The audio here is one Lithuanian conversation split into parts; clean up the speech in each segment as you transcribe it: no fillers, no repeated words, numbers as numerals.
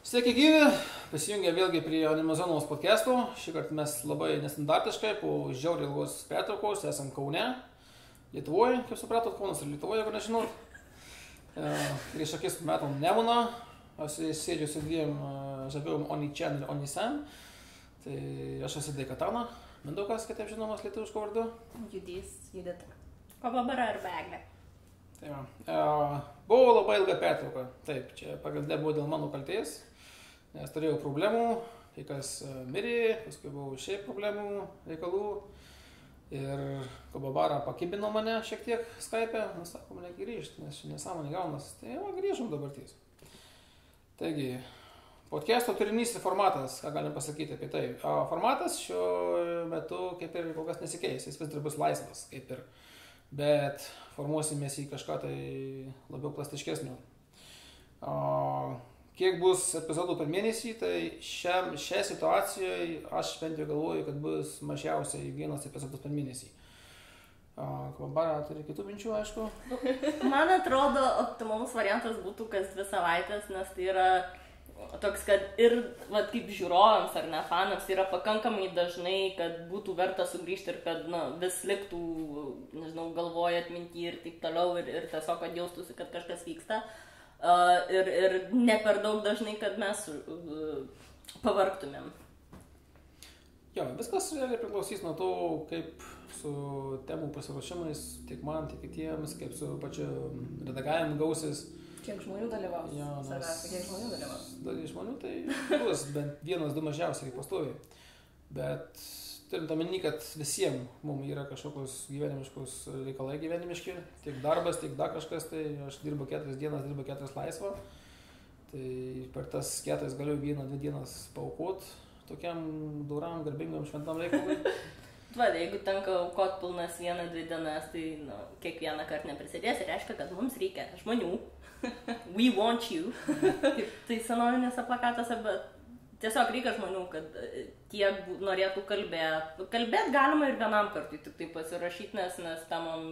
Sveiki gyvi, prisijungę vėlgi prie Animazonos podcast'o. Šį kartą mes labai nestandartiškai, po žiauriai ilgos pertraukos, esam Kaune, Lietuvoje, kaip supratot, Kaunas ir Lietuvoje, jeigu nežinot. Prieš akis metom Nemuną, aš sėdžiu su dviem žabiom Oni Chen ir Oni Sam. Tai aš esu Dekatana, Mindaugas, kitaip žinomas lietuviško vardu. Judita. Pababara ir Beglė. Tai buvo labai ilga pertrauka, taip, čia pagrindė buvo dėl mano kaltės. Nes turėjau problemų, kai kas mirė, paskui buvo šiaip problemų, reikalų. Ir Kababara pakibino mane šiek tiek Skype, nes sako, man reikia grįžti, nes čia nesąmonė gaunas. Tai grįžom dabartys. Taigi, podcast'o turinys ir formatas, ką galim pasakyti apie tai. Formatas šiuo metu kaip ir kol kas nesikeis, jis vis dar bus laisvas, kaip ir. Bet formuosimės į kažką tai labiau plastiškesnio. Kiek bus epizodų per mėnesį, tai šią situacijoje aš bent jau galvoju, kad bus mažiausiai vienas epizodas per mėnesį. Kababara turi kitų minčių, aišku. Man atrodo, optimalus variantas būtų kas 2 savaitės, nes tai yra toks, kad ir kaip žiūrovams ar ne fanams yra pakankamai dažnai, kad būtų verta sugrįžti ir kad vis liktų, nežinau, galvoje atminti ir taip toliau ir tiesiog, kad jaustųsi, kad kažkas vyksta. Ir ne per daug dažnai, kad mes pavargtumėm. Jo, viskas priklausys nuo to, kaip su temų pasiruošimais, tiek man, tiek kitiems, kaip su pačiu redagavimu gausis. Kiek žmonių dalyvaus? Jo, kiek žmonių dalyvaus? Dalis žmonių tai bus bent 1-2 mažiausiai pastoviai. Bet turint omeny, kad visiems mums yra kažkokios gyvenimiškos reikalai gyvenimiški, tiek darbas, tiek dar kažkas, tai aš dirbu 4 dienas, dirbu 4 laisvą. Tai per tas 4 galiu 1-2 dienas paaukot tokiam duram, garbingam, šventam reikalui. Jeigu tenka aukot pilnas 1-2 dienas, tai kiekvieną kartą neprisidės ir reiškia, kad mums reikia žmonių. We want you. Tai senovinėse plakatuose, bet tiesiog reikia žmonių, kad tiek norėtų kalbėti. Kalbėti galima ir vienam kartui, tik tai pasirašyti, nes temom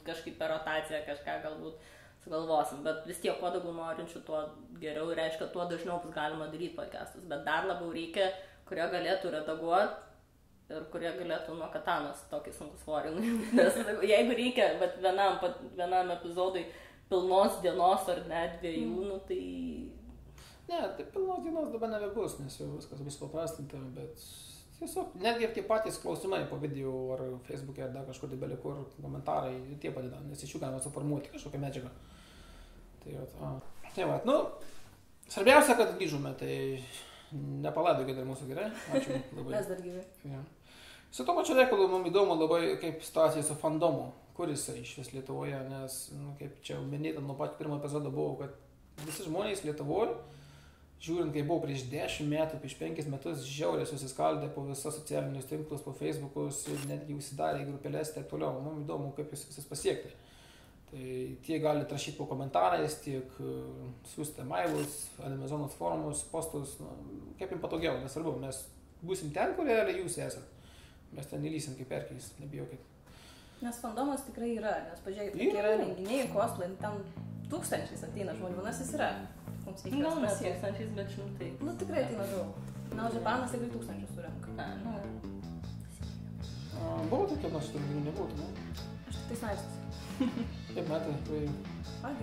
kažkaip per rotaciją kažką galbūt sugalvosim. Bet vis tiek, kuo daugiau norinčių, tuo geriau ir reiškia, tuo dažniau bus galima daryti podcastus. Bet dar labiau reikia, kurie galėtų redaguoti ir kurie galėtų nuo katanos tokį sunkus svorį nuimti. Nes jeigu reikia vienam epizodui pilnos dienos ar net 2, tai... Ne, tai pilnos dienos dabar nebebus, nes jau viskas bus paprastinta, bet tiesiog netgi tie patys klausimai po video ar Facebook'e ar dar kažkur tai belikur komentarai, tie padeda, nes iš jų galima suformuoti kažkokią medžiagą. Tai svarbiausia, kad grįžome, tai nepalaidokite dar mūsų, gerai? Ačiū labai. Mes dar gyvi. Ja. Su to pačiu reikalu mums įdomu labai, kaip situacija su fandomu, kur jisai iš vis Lietuvoje, nes, kaip čia minėta, nuo pat pirmo epizodo buvo, kad visi žmonės Lietuvoje, žiūrint, kai buvo prieš 10 metų, prieš 5 metus, žiauriai susiskaldė po visos socialinius tinklus, po Facebookus, netgi užsidarė grupelės ir taip toliau. Mums įdomu, kaip jūs visus pasiekti. Tai tiek galite rašyti po komentarais, tiek siūsti mailus, Animazonos forumus, postus, kaip jums patogiau, nesvarbu, mes būsim ten, kur realiai jūs esat. Mes ten įlysim kaip perkeis, nebijokit. Nes fandomas tikrai yra, nes pažiūrėkit, kiek yra renginiai, cosplay, ten tūkstančiais ateina žmonių, nes jis yra. Mums reikia gal ne tūkstančiais, bet šimtai. Tikrai ateina daug. Na, o Japanas tikrai tūkstančius surenka. Buvo tokia, nors šitų renginių nebūtų, ne? Aš tik tais Nights. Kaip metai, tai...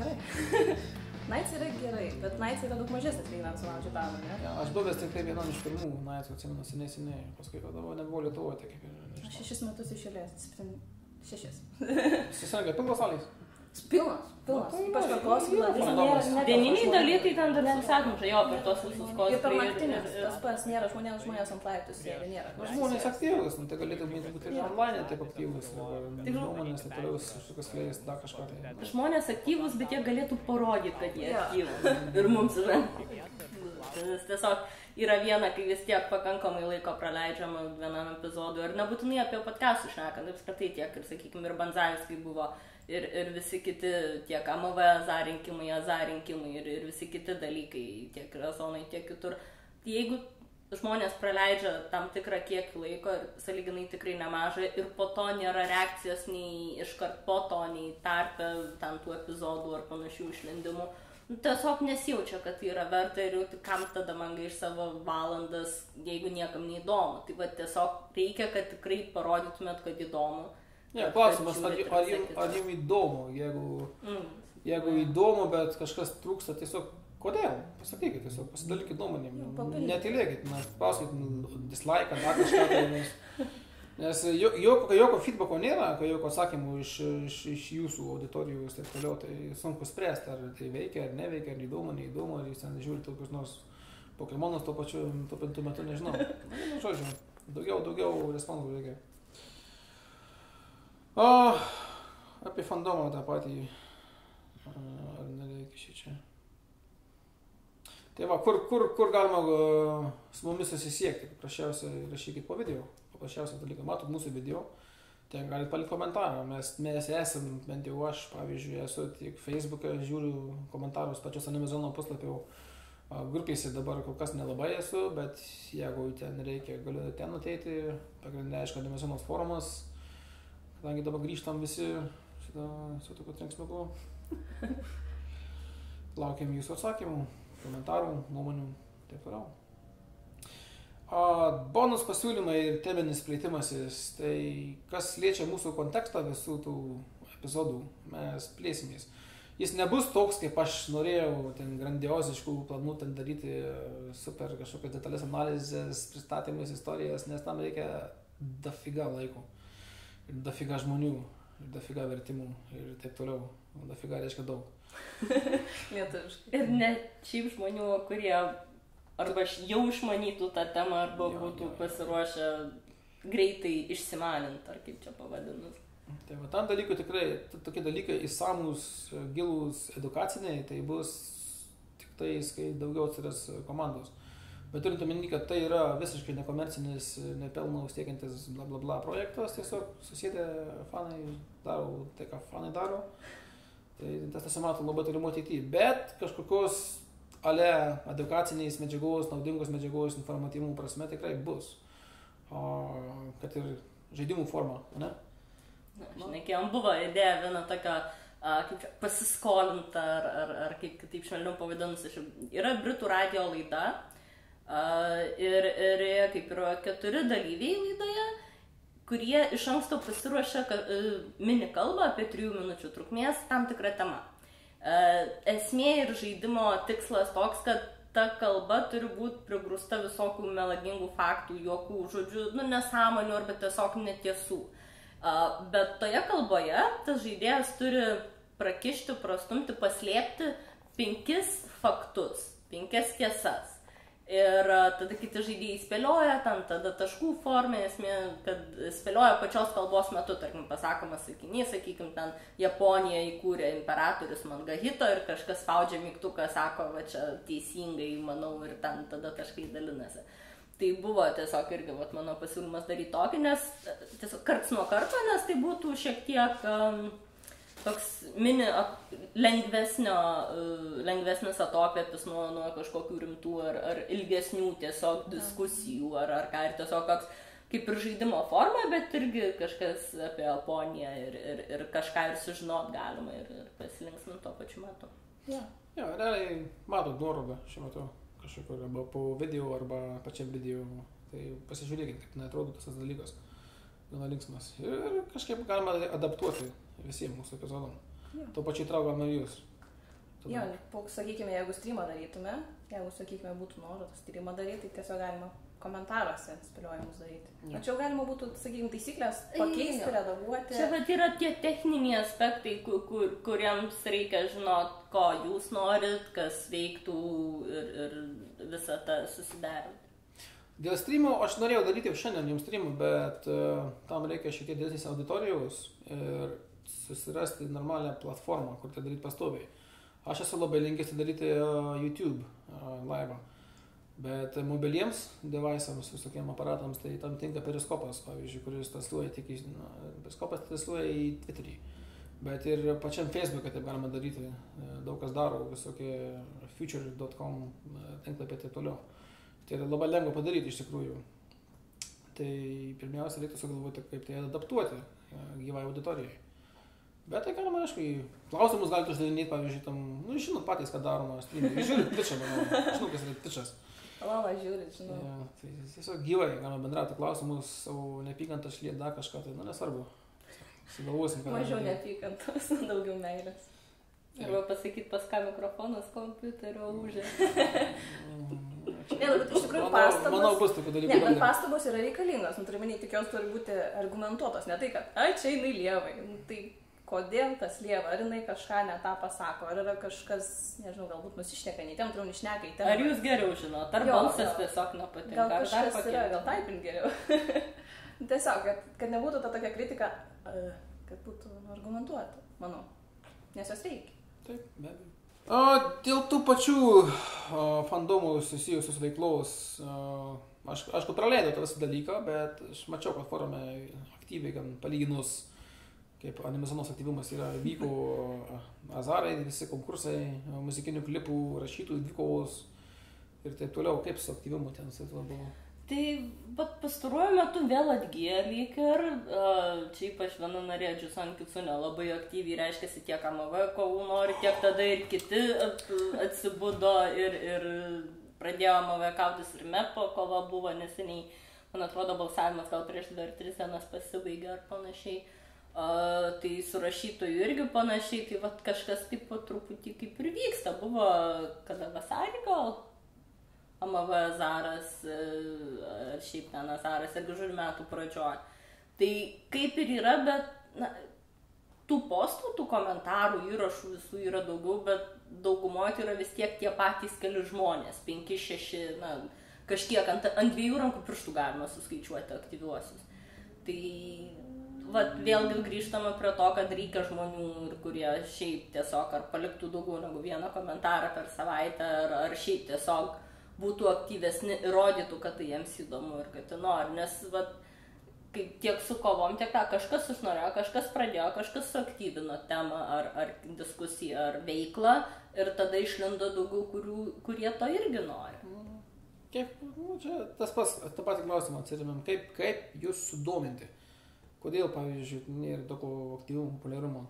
Gerai. Nights yra gerai, bet Nights yra daug mažesnis lyginant su Japanu, ne? Ja, aš buvęs tik tai vienam iš pirmų Nights, atsimenu, seniai, paskui nebuvo Lietuvoje, tai kaip ir... Aš 6 metus išėlės, 6. Susirengė pilnos salės? Pilnos. Ypač per cosplay. Vieniniai dalykai ten dar susakmuša, jo, per tos visus cosplay. Ir per naktinės, tas pats nėra žmonės ant laiptus sėdi, nėra. Žmonės aktyvus, tai galėtų būti ir online taip aktyvus, žmonės taip toliau kažkokios skleis, dar kažką. Žmonės aktyvus, bet jie galėtų parodyti, kad jie aktyvus. Ir mums yra. Tiesiog yra viena, kai vis tiek pakankamai laiko praleidžiama vienam epizodui. Ir nebūtinai apie podcastų šnekant, apskritai tiek ir, sakykime, ir Banzajus, kai buvo. Ir visi kiti, tiek AMV rinkimai ir visi kiti dalykai, tiek rezonai, tiek kitur. Jeigu žmonės praleidžia tam tikrą kiekį laiko ir sąlyginai tikrai nemažai ir po to nėra reakcijos nei iškart po to, nei tarpe ten tų epizodų ar panašių išlendimų, tiesiog nesijaučia, kad tai yra verta ir jau tik kam tada man gaiš savo valandas, jeigu niekam neįdomu. Tai va tiesiog reikia, kad tikrai parodytumėt, kad įdomu. Ne, klausimas, ar jums įdomu, jeigu įdomu, bet kažkas trūksta, tiesiog kodėl? Pasakykit, tiesiog pasidalykit nuomonėm. Netylėkit, pasaukit dislike, dar kažką. Nes jokio feedbacko nėra, jokio atsakymų iš jūsų auditorijų ir taip toliau, tai sunku spręsti, ar tai veikia, ar neveikia, ar įdomu, neįdomu, ar jūs ten žiūri tokius nors Pokemonus tuo metu, nežinau. Žodžiu, daugiau respondų reikia. Apie fandomą tą patį, ar nereikia šičia. Tai va, kur galima su mumis susisiekti, paprasčiausiai rašykit po video. Paprasčiausias dalykas, matot mūsų video, ten galite palikti komentarą. Mes esam, bent jau aš, pavyzdžiui, esu tik Facebook'e, žiūriu komentarus pačios Animezono puslapio grupėse, dabar kol kas nelabai esu, bet jeigu ten reikia, galiu ten ateiti, pagrindinė, aišku, Animezonos forumas, kadangi dabar grįžtam visi su tokiu trenksmiuku. Laukiam jūsų atsakymų, komentarų, nuomonių, taip toliau. Bonus pasiūlymai ir teminis plėtimasis, tai kas liečia mūsų kontekstą visų tų epizodų, mes plėsimės. Jis nebus toks, kaip aš norėjau, ten grandioziškų planų ten daryti super kažkokias detalės analizės, pristatymus, istorijas, nes tam reikia dafiga laiko, ir dafiga žmonių, ir dafiga vertimų ir taip toliau. Dafiga reiškia daug. Lietuviškai. Ir net šiaip žmonių, kurie arba jau išmanytų tą temą, arba būtų pasiruošę greitai išsimaninti, ar kaip čia pavadinus. Tai va, tam dalykui tikrai, tokie dalykai įsamus, gilūs, edukaciniai, tai bus tik tais, kai daugiau atsiras komandos. Bet turint omeny, kad tai yra visiškai nekomercinis, nepelnų siekiantis bla bla bla projektas, tiesiog susėdę fanai daro tai, ką fanai daro. Tai tas nesimato labai tolimų ateityje, bet kažkokios ale edukaciniais medžiagos, naudingos medžiagos, informatyvų prasme tikrai bus. Kad ir žaidimų forma, ne? Šnekėjom, buvo idėja viena tokia, kaip čia, pasiskolinta, ar kaip taip švelniau pavadinus. Yra Britų radijo laida ir kaip yra 4 dalyviai laidoje, kurie iš anksto pasiruošia mini kalbą apie 3 minučių trukmės tam tikrą temą. Esmė ir žaidimo tikslas toks, kad ta kalba turi būti prigrūsta visokių melagingų faktų, juokų, žodžių, nesąmonių arba tiesiog netiesų. Bet toje kalboje tas žaidėjas turi prakišti, prastumti, paslėpti 5 faktus, 5 tiesas. Ir tada kiti žaidėjai spėlioja, tada taškų formė, esmė, kad spėlioja pačios kalbos metu, tarkim, pasakomas sakinys, sakykim, ten Japonija įkūrė imperatorius Mangahito ir kažkas spaudžia mygtuką, sako, va čia teisingai, manau, ir ten tada taškai dalinasi. Tai buvo tiesiog irgi mano pasiūlymas daryti tokį, nes tiesiog karts nuo karto, nes tai būtų šiek tiek toks mini lengvesnis atokvėpis nuo kažkokių rimtų ar ilgesnių tiesiog diskusijų ar ką, ir tiesiog toks kaip ir žaidimo forma, bet irgi kažkas apie Japoniją ir kažką ir sužinot galima ir pasilinksmint tuo pačiu metu. Ja, realiai matot nuorodą šiuo metu kažkokio arba po video arba pačiam video, tai pasižiūrėkit, kaip neatrodo tas dalykas, gana linksmas ir kažkaip galima adaptuoti visiems mūsų epizodom. Tuo pačiu įtraukame jūs. Jo, sakykime, jeigu streamą darytume, būtų noras streamą daryti, tai tiesiog galima komentaruose spėliojimus daryti. Tačiau galima būtų, sakykime, taisyklės pakeisti, redaguoti. Čia bet yra tie techniniai aspektai, kuriems reikia žinot, ko jūs norit, kas veiktų ir visą tą susiderinti. Dėl streamų aš norėjau daryti jau šiandien jums streamų, bet tam reikia šiek tiek didesnės auditorijos ir susirasti normalią platformą, kur tai daryti pastoviai. Aš esu labai linkęs daryti YouTube live, bet mobiliems device'ams, visokiem aparatams, tai tam tinka periskopas, pavyzdžiui, kuris transliuoja tik periskopas transliuoja į Twitterį. Bet ir pačiam Facebook'e taip galima daryti, daug kas daro, visokie future.com tinklapiai taip toliau. Tai yra labai lengva padaryti iš tikrųjų. Tai pirmiausia, reiktų sugalvoti, kaip tai adaptuoti gyvai auditorijai. Bet tai galima, aišku, klausimus galite uždavinėti, pavyzdžiui, tam, žinot patys, ką daroma, streamai. Žiūrit Twitch'ą, manau, žinau, kas yra Twitch'as. Lava žiūrit, žinau. Ja, tai tiesiog gyvai galima bendrauti klausimus, savo neapykantą šliet, dar kažką, tai, nesvarbu. Sugalvosim, ką. Mažiau neapykantos, daugiau meilės. Arba pasakyti, pas ką mikrofonas kompiuterio užė. Ne, bet iš tikrųjų pastabos. Manau, bus tokių dalykų. Ne, bet pastabos yra reikalingos. Turiu minėti, tik jos turi būti argumentuotos. Ne tai, kad, čia jinai lievai. Tai kodėl tas lieva? Ar jinai kažką ne tą pasako? Ar yra kažkas, nežinau, galbūt nusišneka, nei ten, turbūt išneka į ten. Ar jūs geriau žinot? Ar balsas tiesiog nepatinka? Gal kažkas yra, gal taipint geriau. Tiesiog, kad nebūtų ta tokia kritika, kad būtų argumentuota, manau. Nes jos reikia. Taip, be abejo. Dėl tų pačių fandomų susijusius veiklos, aš praleidau tą visą dalyką, bet aš mačiau, kad forume aktyviai, gan palyginus, kaip animazonos aktyvumas yra, vyko azarai, visi konkursai, muzikinių klipų, rašytojų dvikovos ir taip toliau, kaip su aktyvumu ten buvo. Tai pastaruoju metu vėl atgyja lyg ir, čia ypač viena narė Džiusan Kitsune labai aktyviai reiškiasi tiek AMV kovų nori, tiek tada ir kiti atsibudo ir pradėjo AMV kautis ir MEPO kova buvo neseniai, man atrodo, balsavimas gal prieš 2-3 dienas pasibaigė ar panašiai. Tai su rašytoju irgi panašiai, tai vat kažkas taip po truputį kaip ir vyksta, buvo kada vasarį gal? AMV Azaras, ar šiaip ten Azaras, irgi žiūri metų pradžioj. Tai kaip ir yra, bet tų postų, tų komentarų, įrašų visų yra daugiau, bet daugumoje tai yra vis tiek tie patys keli žmonės, 5-6, kažkiek ant 2 rankų pirštų galima suskaičiuoti aktyviuosius. Tai vėlgi grįžtame prie to, kad reikia žmonių, kurie šiaip tiesiog ar paliktų daugiau negu vieną komentarą per savaitę, ar šiaip tiesiog būtų aktyvesni ir rodytų, kad tai jiems įdomu ir kad tai nori. Nes tiek su kovom, tiek kažkas užnorėjo, kažkas pradėjo, kažkas suaktyvino temą ar diskusiją, ar veiklą ir tada išlindo daugiau, kurie to irgi nori. Kaip, čia tą patį klausimą atsirėmėm, kaip jūs sudominti? Kodėl, pavyzdžiui, nėra tokio aktyvumo, populiarumo?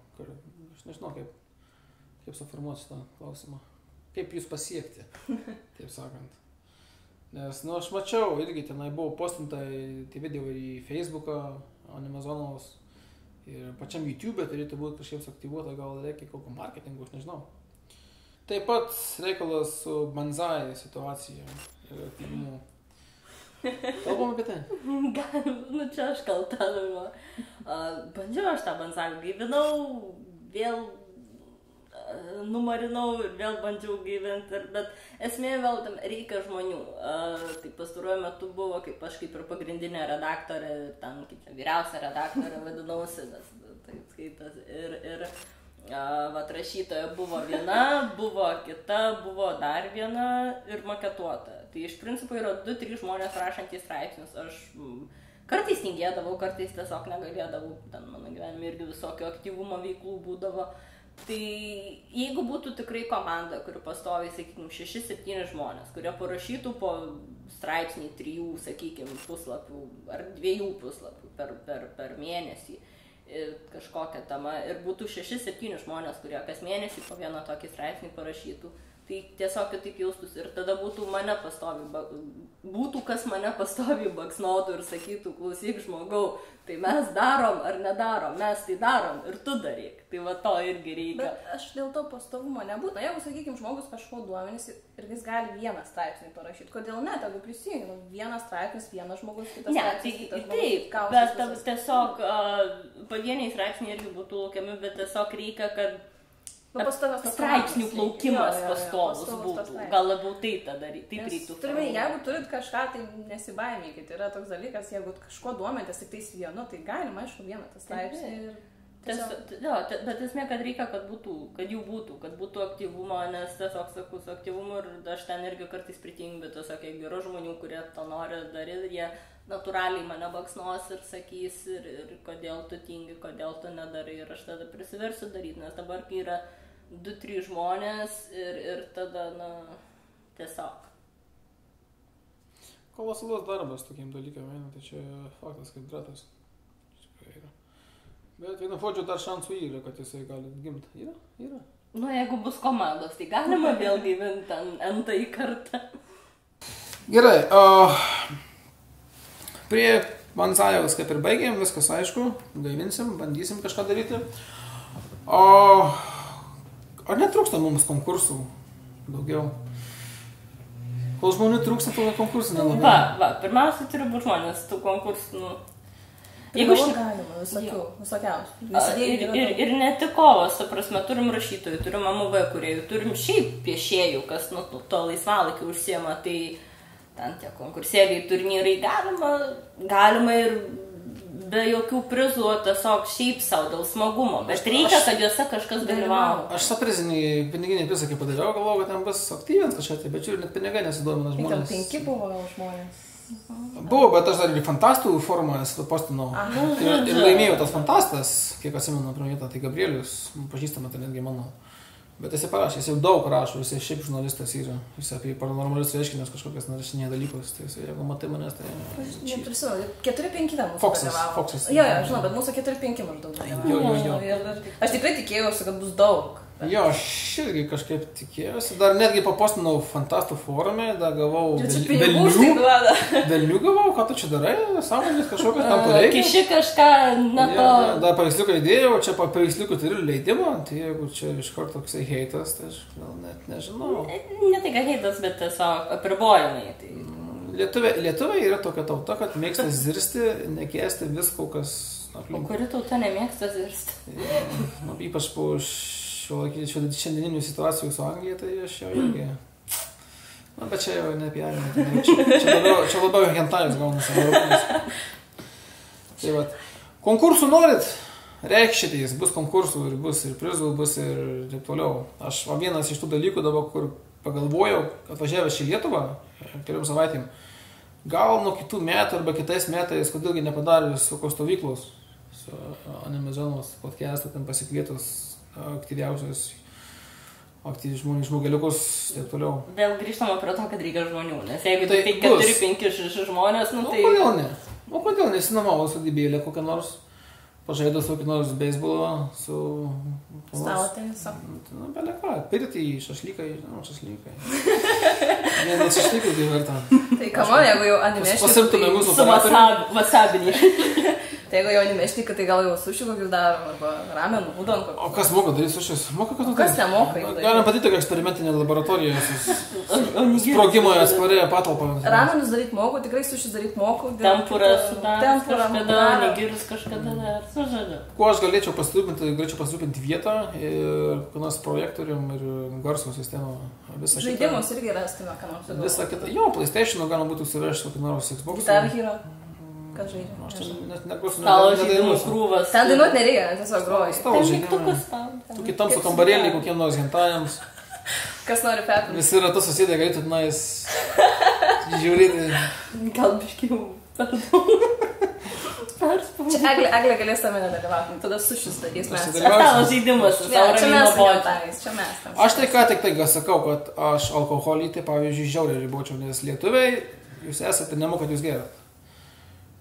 Aš nežinau, kaip suformuoti šitą klausimą. Kaip jūs pasiekti, taip sakant. Nes, aš mačiau, irgi tenai buvo postinta tie video į Facebooką, Animazonos ir pačiam YouTube turėtų būti kažkaip aktyvuota, gal reikia kokio marketingo, aš nežinau. Taip pat reikalas su Banzai situacija ir aktyvumu. Kalbam apie tai? Čia aš kalta. Bandžiau aš tą Banzai, gaivinau, vėl numarinau ir vėl bandžiau gyventi, bet esmė vėl tam reikia žmonių. Tai pastaruoju metu buvo, kaip aš kaip ir pagrindinė redaktorė, ten kaip vyriausia redaktorė vadinausi, nes tai skaitas. Ir rašytoja buvo viena, buvo kita, buvo dar viena ir maketuota. Tai iš principo yra 2-3 žmonės rašantys straipsnius. Aš kartais tingėdavau, kartais tiesiog negalėdavau, ten mano gyvenime irgi visokio aktyvumo veiklų būdavo. Tai jeigu būtų tikrai komanda, kuri pastoviai, sakykime, 6-7 žmonės, kurie parašytų po straipsnį 3, sakykime, puslapių ar 2 puslapių per mėnesį kažkokią temą ir būtų 6-7 žmonės, kurie kas mėnesį po vieną tokį straipsnį parašytų, tai tiesiog taip jaustųsi ir tada būtų kas mane pastoviai baksnotų ir sakytų, klausyk žmogau, tai mes darom ar nedarom, mes tai darom ir tu daryk. Tai to irgi reikia. Bet aš dėl to pastovumo nebūtų. Jeigu, sakykime, žmogus kažko duomenys ir jis gali vieną straipsnį parašyti, kodėl ne, tegu prisijungi, vienas straipsnis, vienas žmogus, kitas straipsnis, kitas žmogus. Taip, bet tiesiog pavieniai straipsniai irgi būtų laukiami, bet tiesiog reikia, kad straipsnių plaukimas pastovus būtų. Gal labiau taip reiktų. Turime, jeigu turit kažką, tai nesibaimykit. Yra toks dalykas, jeigu kažko duomenės tik tais vienu, tai galima, aišku, vieną tą straipsnį. Bet esmė, kad reikia, kad jų būtų, kad būtų aktyvumo, nes tiesiog sakau su aktyvumu ir aš ten irgi kartais pritingiu, bet tiesiog jeigu yra žmonių, kurie to nori daryti, jie natūraliai mane baksnos ir sakys, ir kodėl tu tingi, kodėl tu nedarai ir aš tada prisiversiu daryti, nes dabar kai yra 2-3 žmonės ir tada, tiesiog. Kolosalus darbas tokiem dalykam eina, tai čia faktas, kad gratas. Bet vienu žodžiu dar šansų yra, kad jisai gali gimti. Yra. Nu, jeigu bus komandos, tai galima vėl gyventi antrąjį kartą. Gerai, prie Vanzajos kaip ir baigėm, viskas aišku, gaivinsim, bandysim kažką daryti. Ar netrūksta mums konkursų daugiau? Kol žmonių trūksta, tų konkursų nelabai. Va, pirmiausia turi būti žmonės tų konkursų, nu. Jeigu galima, visokiausių. Ir ne tik kovos, ta prasme, turim rašytojų, turim MV kūrėjų, turim šiaip piešėjų, kas nu, to laisvalaikį užsiema, tai ten tie konkursėliai, turnyrai galima ir be jokių prizų, tiesiog šiaip savo dėl smagumo, bet reikia, kad juose kažkas dalyvauja. Aš tą piniginį prizą kaip padariau, galvoju, kad ten bus aktyvins kažką, bet žiūrėjau, net pinigai nesidomina žmonės. Ten 5 buvo gal žmonės. Buvo, bet aš dar ir fantastų formą esu postinau. Ir laimėjau tas fantastas, kiek atsimenu pirmą vietą, tai Gabrielius, pažįstama tai netgi mano. Bet jis parašė, jis jau daug rašo, jis šiaip žurnalistas yra, jis apie paranormalius reiškinius kažkokias narašinėja dalykus, tai jeigu matai manęs, tai... Neprisimenu, 4-5 ten mūsų dalyvavo. Foxas. Jo, žinau, bet mūsų 4-5 maždaug dalyvavo. Aš tikrai tikėjausi, kad bus daug. Jo, aš irgi kažkaip tikėjausi, dar netgi papostinau fantastų forume, dar gavau velnių gavau, ką tu čia darai, sąmonės kažkokios tam reikia. Kiši kažką, na to... Dar paveiksliuką įdėjau, čia paveiksliuką turiu leidimą, tai jeigu čia iš karto toksai heitas, tai aš gal net nežinau. Ne tai, kad heitas, bet tiesiog apribojimai. Lietuviai yra tokia tauta, kad mėgsta zirsti, nekėsti visko, kas aplink. O kuri tauta nemėgsta zirsti? Ypač po šiandieninių situacijų su Anglija, tai aš jau irgi... Na, bet čia jau ne apie Angliją. Čia labiau hentajus gaunasi. Tai vat. Konkursų norit? Reikšitės, bus konkursų ir bus ir prizų, bus ir taip toliau. Aš vienas iš tų dalykų dabar, kur pagalvojau, atvažiavęs į Lietuvą keliom savaitėm, gal nuo kitų metų arba kitais metais, kodėlgi nepadarius kokios stovyklos su Anime Zonos podcast'ą, ten pasikvietus aktyviausius žmogeliukus, taip toliau. Vėl grįžtama prie to, kad reikia žmonių, nes jeigu tai 4-5 žmonės, nu tai... O kodėl nesinamavo sodybėlę kokią nors, pažaidus kokį nors beisbolą su... Stalo tenisą. Nu, belia ką, pirti į šašlykai, Vienas šašlykai tai verta. Tai kamon, jeigu jau animešti... Pasirtume mūsų operatorių. Su wasabinį. Tai jeigu jau animešti, tai gal jau sušių kokius darom, arba ramenų, udon kokius. O kas moka daryti sušius? Moka kas Kas nemoka? Galim padaryti tokią eksperimentinę laboratoriją su sprogimo atsparėje patalpą. Ramenus daryti moku, tikrai sušius daryti moku. Tempurą sudaryti kažkada, nigirius kažkada dar. Sužadu. Kuo aš galėčiau pasirūpinti vietą ir kokios projektorium ir garso sistemą. Žaidimus irgi rastume, ką nors. Visą kitą. Jo, PlayStation'u galima būtų suvežti kokį nors Xbox. Guitar Hero. Kas žaidė? Aš ten stalo žaidimų krūvas. Ten dainuot nereikia, tiesiog groji. Stalo žaidimų. Kitam su kambarėlį, kokiem nors hentajams. Kas nori pepinti? Visi ratus susėdė, galėtų tenais žiūrėti. Gal biškiau, pardon. Čia Eglė galės tame nedalyvauti, tada sušis darys mes. Stalo žaidimas. Čia mes. Aš tai ką tik tai sakau, kad aš alkoholį, tai pavyzdžiui, žiauriai ribočiau, nes lietuviai, jūs esate, nemokat jūs gerat.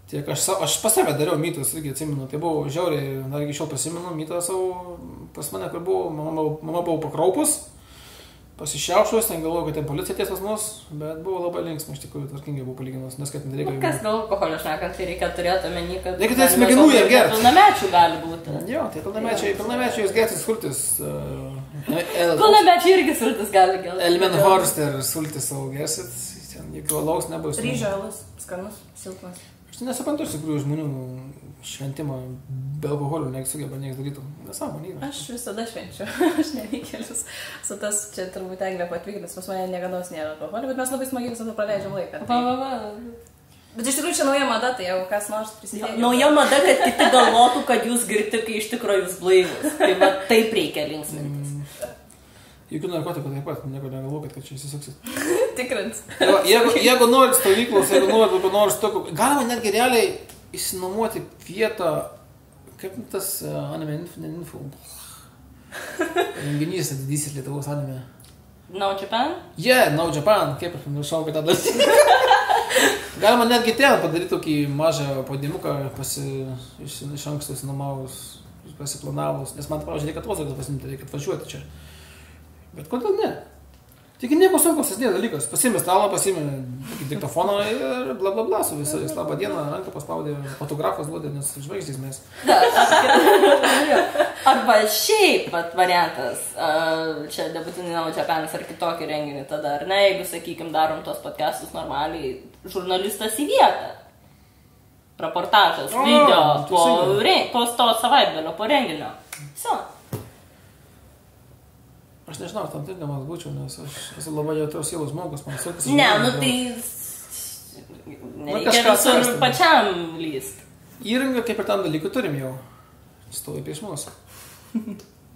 Tiek aš pas save dariau mytus, irgi atsimenu, tai buvo žiauriai, dar iki šiol prisimenu mytą savo, pas mane, kur buvo, mama buvo pakraupus, pasišiaušus, ten galvoju, kad ten policija ties pas mus, bet buvo labai linksma, iš tikrųjų, tvarkingai buvo palyginus, nes kad nereikia... Kas dėl alkoholio šnekant, tai reikia turėti omeny, kad... Reikia tai smegenų jie gerti. Pilnamečių gali būti. Jo, tai pilnamečiai jūs gertis sultis. Pilnamečiai irgi sultis gali gerti. Elmenhorst ir sultis savo gersit, ten jokio alaus nebus. Ryžio alus, skanus, silpnas. Aš nesuprantu iš tikrųjų žmonių šventimą be alkoholio, nesugeba nieks darytų. Nesąmonė yra. Aš visada švenčiu, aš nevykėlius. Su tas čia turbūt Eglė patvykilis, pas mane niekada nėra alkoholio, bet mes labai smagiai visada praleidžiam laiką. Bet iš tikrųjų čia nauja mada, tai jau kas nors prisidėjo. Nauja mada, kad kiti galvotų, kad jūs girti, kai iš tikrųjų jūs blaivus. Tai va taip reikia linksmintis. Jokių narkotikų taip pat, nieko negalvokit, kad čia įsisuksit. Tikrins. Jeigu norit stovyklos, jeigu norit kokio nors tokio, galima netgi realiai išsinuomoti vietą, kaip tas anime info. Renginys didysis Lietuvos anime. Now Japan? Yeah, Now Japan, kaip aš nušau, kad tą daryti. Galima netgi ten padaryti tokį mažą podimuką, iš anksto įsinuomavus. pasiplanavus, nes man, pavyzdžiui, reikia atostogų pasimti, reikia atvažiuoti čia. Bet kodėl ne? Tik nieko sunkus asdės dalykas. Pasimė stalą, pasimė diktofoną ir bla bla bla su visais. Labą dieną, ranką paspaudė, fotografas duodė, nes žvaigždės mes. Arba šiaip pat variantas, čia debutinį Naujo Japanas ar kitokį renginį tada, ar ne, jeigu, sakykime, darom tos podcastus normaliai, žurnalistas į vietą. Reportažas, video, po to savaitgalio, po renginio. So. Aš nežinau, tam tinkamas būčiau, nes aš esu labai jautrus sielos žmogus, man sunkus. Ne, nu tai... Nereikia visur pačiam lyst. Įrangą kaip ir tam dalykų turim jau. Stovi prieš mus.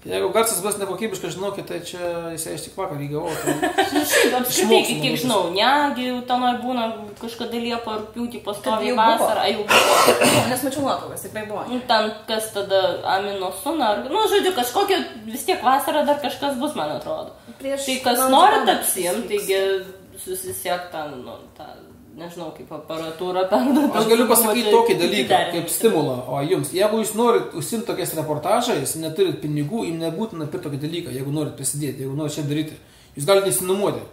Jeigu garsas bus nekokybiškas, žinokit, tai čia jisai iš tik vakar įgavo. Šiaip, apskritai, kiek žinau, negi tenai būna kažkada Liepą ar Rugpjūtį pastoviai vasarą. Jau buvo. Nes mačiau nuotraukas, tikrai buvo. Ten kas tada Amino Suna, ar... Nu, žodžiu, kažkokia vis tiek vasarą dar kažkas bus, man atrodo. Tai kas nori apsiim, taigi susisiek ten, nu, tą... Nežinau, kaip aparatūra perduoti. Aš galiu pasakyti tokį dalyką, kaip stimulą. O jums, jeigu jūs norit užsimti tokiais reportažais, neturit pinigų, jums nebūtina pirkti tokį dalyką, jeigu norit prisidėti, jeigu norit čia daryti. Jūs galite įsinuomoti.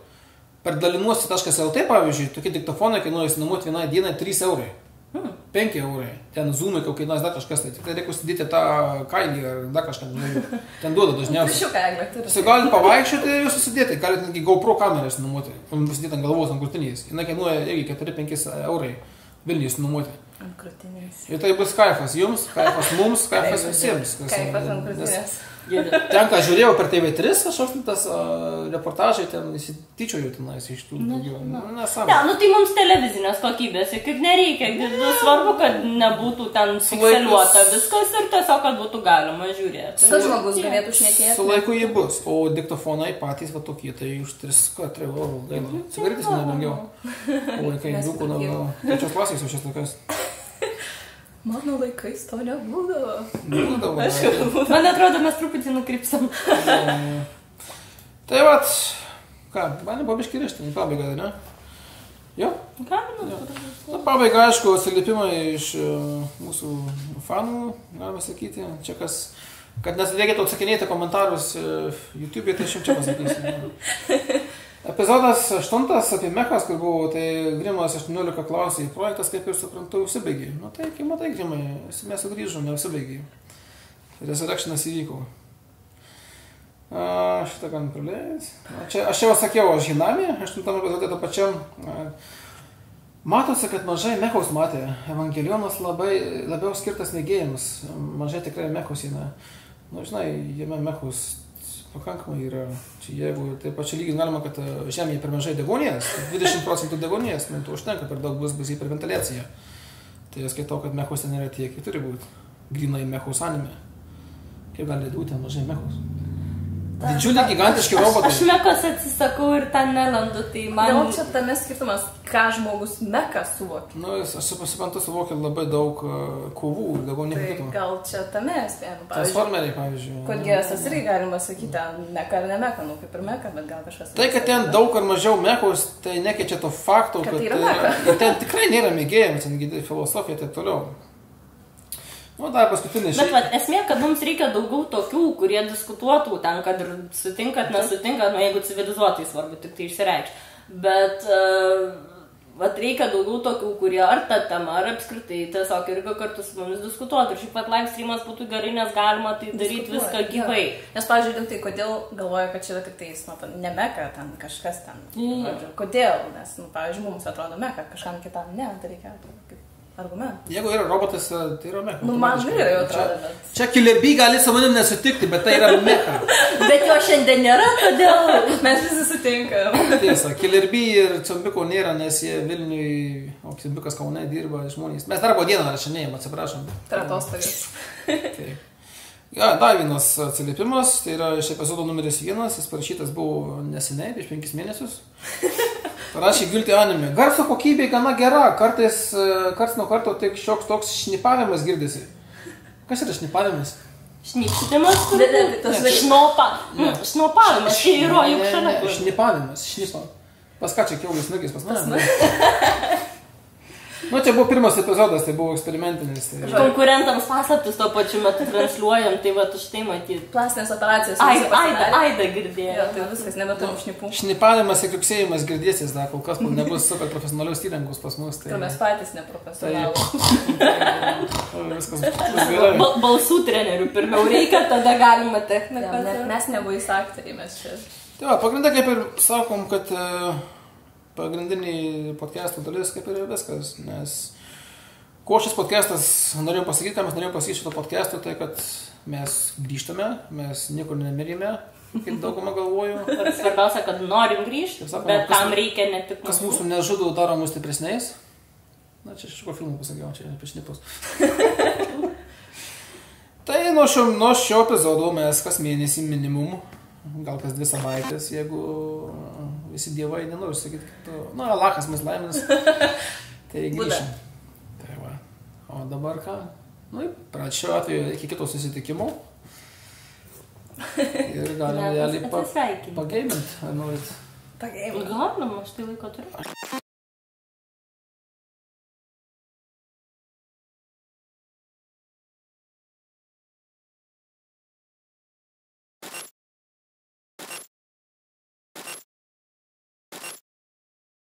Per dalinuosi.lt, pavyzdžiui, tokie diktofonai kainuoja įsinuomoti vienai dienai 3 eurai. 5 eurai. Ten zoomai, kai kainuojas dar kažkas, tai tikrai reikia užsidėti tą kailį ar dar kažką. Ten duoda dažniausiai. Jūs galite pavaikščioti ir jūs susidėti. Galite netgi GoPro kamerą įsinuomoti. Užsidėti ant galvos, ant krūtinės. Jis kainuoja irgi 4-5 eurai Vilniuje įsinuomoti. Ant krūtinės. Ir tai bus kaifas jums, kaifas mums, kaifas visiems. Kaifas ant krūtinės. Ten, ką žiūrėjau per TV3, aš tas reportažai ten įsityčioju tenais iš tų daugiau. Ne, nu tai mums televizinės kokybės, juk nereikia. Svarbu, kad nebūtų ten pikseliuota viskas ir tiesiog, kad būtų galima žiūrėti. Kad žmogus galėtų šnekėti. Su laiku jį bus, o diktofonai patys va tokie, tai už 3-4 eurų gaila. Cigaretės nebrangiau. O laikai rūko nuo 3 klasės jau šias laikas. Mano laikais to nebūdavo. Man atrodo, mes truputį nukrypsam. Tai vat, ką, galim pabiškį rišti, į pabaigą, ne? Jo? Galim. Na, pabaiga, aišku, atsiliepimai iš mūsų fanų, galima sakyti. Čia kas, kad nereikėtų atsakinėti komentarus YouTube'e, tai aš jums čia pasakysiu. Epizodas 8 apie mechas, kur buvo, tai Grimas 18 klausė, projektas, kaip ir suprantu, užsibaigė. Nu tai, kai matai, Grimai, mes sugrįžom, neužsibaigė. Resurrectionas įvyko. Šitą gan praleis. Aš jau sakiau, aš Hinami, 8 epizode to pačiam. Matosi, kad mažai mechos matė. Evangelionas labiau skirtas mėgėjams. Mažai tikrai mechos yra. Nu, žinai, jame mechos pakankamai yra. Čia jeigu taip pačiu lygis galima, kad žemėje per mažai degonės, 20% degonės, man to užtenka, per daug bus hiperventiliacija. Tai aš skaitau, kad mechos ten yra tiek, turi būti. Grinai mechos anime. Kaip gali būti mažai mechos? Didžiuliai, gigantiški robotai. Aš mekos atsisakau ir ten nelandu, tai man... Gal čia tame skirtumas, ką žmogus meką suvokia? Nu, aš suprantu, suvokia labai daug kovų ir daugiau nepakito. Tai gal čia tame spėjame, Transformeriai, pavyzdžiui. Kod gesas irgi galima sakyti, meka ar ne meka, nu kaip ir meka, bet gal kažkas... Tai, kad ten daug ar mažiau mekos, tai nekeičia to fakto, kad tai yra meka. Ten tikrai nėra mėgėjams, ten filosofija ir taip toliau. Nu, dar paskutinis. Bet vat, esmė, kad mums reikia daugiau tokių, kurie diskutuotų ten, kad ir sutinkat, nesutinkat, nu, jeigu civilizuotai svarbu, tik tai išsireikšti. Bet vat, reikia daugiau tokių, kurie ar tą temą, ar apskritai tiesiog irgi kartu su mumis diskutuotų. Ir šiaip pat live streamas būtų gerai, nes galima tai daryti viską gyvai. Nes, pavyzdžiui, tai kodėl galvoja, kad čia yra tik tais, ne meka, ten kažkas ten. Kodėl? Nes, nu, pavyzdžiui, mums atrodo meka, kažkam kitam ne, tai reikia argumentų. Jeigu yra robotas, tai yra mecha. Nu, man yra jau atrodo, bet... Čia Killer B gali su manim nesutikti, bet tai yra mecha. Bet jo šiandien nėra, todėl mes visi sutinkam. Tiesa, Killer B ir Cimbiko nėra, nes jie Vilniui, o Cimbikas Kaune dirba žmonės. Mes darbo dieną rašinėjom, atsiprašom. Tai atostogas. Ja, dar vienas atsiliepimas, tai yra iš epizodo numeris 1, jis parašytas buvo neseniai, prieš 5 mėnesius. Parašė Gilti anime. Garso kokybė gana gera, kartais nuo karto tik šioks toks šnipavimas girdisi. Kas yra šnipavimas? Šnipštimas? Šnopavimas, čia yra juk šalia. Šnipavimas, šnipa. Pas ką čia kiaulis nugis, pas mane? Nu, čia buvo pirmas epizodas, tai buvo eksperimentinis. Tai... Konkurentams paslaptis tuo pačiu metu transliuojam, tai va, štai matyti. Plastinės operacijos. Aida girdėjo. Jo, tai viskas, nebeturim šnipų. Šnipavimas ir kiuksėjimas girdėsis, da, kol kas nebus super profesionalius įrangus pas mus. Tai mes patys neprofesionalus. Viskas gerai. Balsų trenerių pirmiau reikia, tada galima techniką. Mes nebuvis aktoriai, mes čia. Tai va, pagrindą kaip ir sakom, kad pagrindinį podcastų dalis kaip ir viskas, nes ko šis podcastas norėjau pasakyti, ką mes norėjom pasakyti šito podcasto, tai kad mes grįžtame, mes niekur nemirime, kaip daugumą galvoju. Svarbiausia, kad norim grįžti, bet tam reikia ne tik kas mūsų nežudo, daro mus stipresniais. Na, čia šiko filmų pasakiau, čia apie šnipus. Tai nuo šio epizodo mes kas mėnesį minimum, gal kas 2 savaitės, jeigu visi dievai nenori sakyti, kad na, Alachas mus laimins, tai grįšim. Tai va. O dabar ką? Nu, šiuo atveju iki kito susitikimo. Ir galim realiai pageiminti, ar norit. Pageiminti. Galim, aš tai laiko turiu.